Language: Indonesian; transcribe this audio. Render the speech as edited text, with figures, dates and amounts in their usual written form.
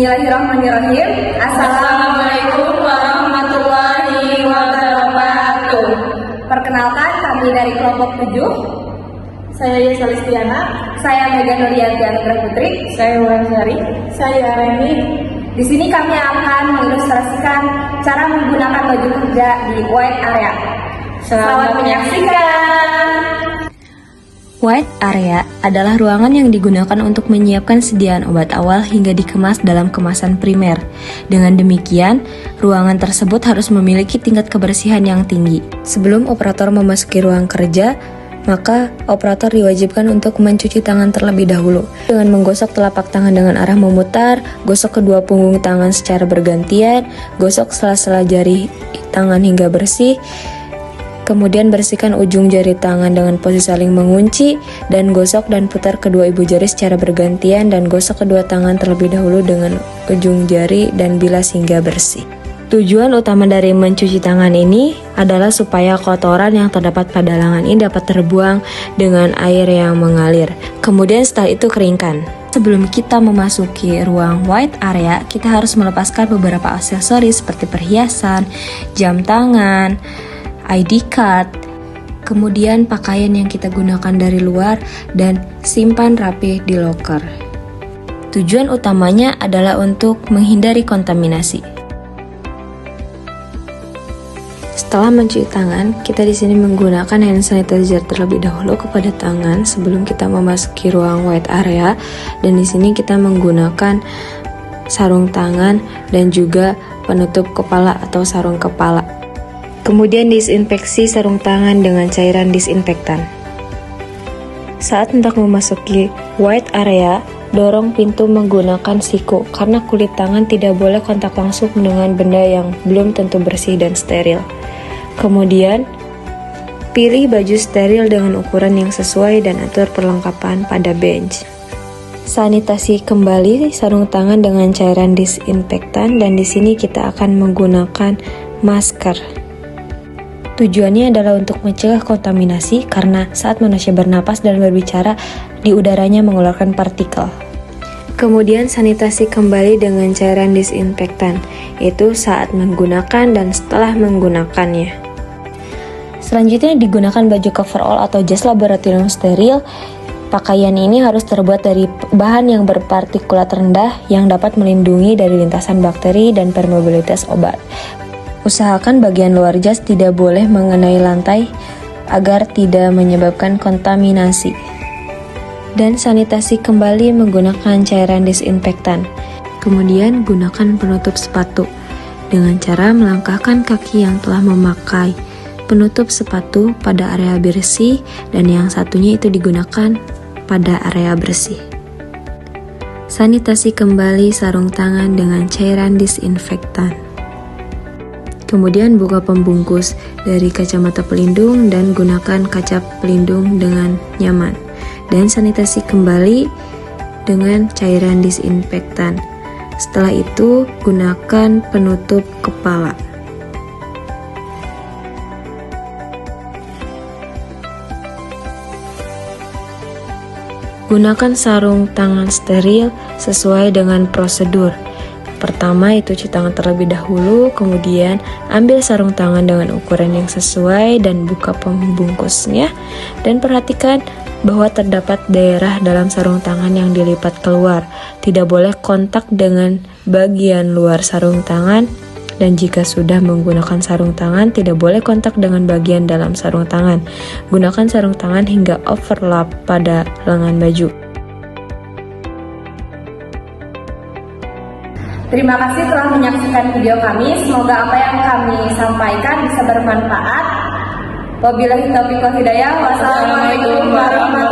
Bismillahirrahmanirrahim. Assalamualaikum warahmatullahi wabarakatuh. Perkenalkan, kami dari kelompok 7. Saya Yesa Listiana. Saya Mega Nurianti Anugrah Putri. Saya Wulandari. Saya Reni. Di sini kami akan mengilustrasikan cara menggunakan baju kerja di white area. Selamat menyaksikan. White area adalah ruangan yang digunakan untuk menyiapkan sediaan obat awal hingga dikemas dalam kemasan primer. Dengan demikian, ruangan tersebut harus memiliki tingkat kebersihan yang tinggi. Sebelum operator memasuki ruang kerja, maka operator diwajibkan untuk mencuci tangan terlebih dahulu dengan menggosok telapak tangan dengan arah memutar, gosok kedua punggung tangan secara bergantian, gosok sela-sela jari tangan hingga bersih. Kemudian bersihkan ujung jari tangan dengan posisi saling mengunci dan gosok dan putar kedua ibu jari secara bergantian dan gosok kedua tangan terlebih dahulu dengan ujung jari dan bilas hingga bersih. Tujuan utama dari mencuci tangan ini adalah supaya kotoran yang terdapat pada lengan ini dapat terbuang dengan air yang mengalir. Kemudian setelah itu keringkan. Sebelum kita memasuki ruang white area, kita harus melepaskan beberapa aksesoris seperti perhiasan, jam tangan, ID card, kemudian pakaian yang kita gunakan dari luar, dan simpan rapi di loker. Tujuan utamanya adalah untuk menghindari kontaminasi. Setelah mencuci tangan, kita di sini menggunakan hand sanitizer terlebih dahulu kepada tangan sebelum kita memasuki ruang white area, dan di sini kita menggunakan sarung tangan dan juga penutup kepala atau sarung kepala. Kemudian disinfeksi sarung tangan dengan cairan disinfektan. Saat hendak memasuki white area, dorong pintu menggunakan siku karena kulit tangan tidak boleh kontak langsung dengan benda yang belum tentu bersih dan steril. Kemudian, pilih baju steril dengan ukuran yang sesuai dan atur perlengkapan pada bench. Sanitasi kembali sarung tangan dengan cairan disinfektan dan di sini kita akan menggunakan masker. Tujuannya adalah untuk mencegah kontaminasi karena saat manusia bernapas dan berbicara, di udaranya mengeluarkan partikel. Kemudian sanitasi kembali dengan cairan disinfektan, yaitu saat menggunakan dan setelah menggunakannya. Selanjutnya digunakan baju coverall atau jas laboratorium steril. Pakaian ini harus terbuat dari bahan yang berpartikulat rendah yang dapat melindungi dari lintasan bakteri dan permeabilitas obat. Usahakan bagian luar jas tidak boleh mengenai lantai agar tidak menyebabkan kontaminasi. Dan sanitasi kembali menggunakan cairan disinfektan. Kemudian gunakan penutup sepatu dengan cara melangkahkan kaki yang telah memakai penutup sepatu pada area bersih dan yang satunya itu digunakan pada area bersih. Sanitasi kembali sarung tangan dengan cairan disinfektan. Kemudian buka pembungkus dari kacamata pelindung dan gunakan kaca pelindung dengan nyaman. Dan sanitasi kembali dengan cairan disinfektan. Setelah itu, gunakan penutup kepala. Gunakan sarung tangan steril sesuai dengan prosedur. Pertama itu cuci tangan terlebih dahulu, kemudian ambil sarung tangan dengan ukuran yang sesuai dan buka pembungkusnya. Dan perhatikan bahwa terdapat daerah dalam sarung tangan yang dilipat keluar. Tidak boleh kontak dengan bagian luar sarung tangan. Dan jika sudah menggunakan sarung tangan, tidak boleh kontak dengan bagian dalam sarung tangan. Gunakan sarung tangan hingga overlap pada lengan baju. Terima kasih telah menyaksikan video kami. Semoga apa yang kami sampaikan bisa bermanfaat. Wabillahi taufiq wal hidayah. Wassalamualaikum warahmatullahi wabarakatuh.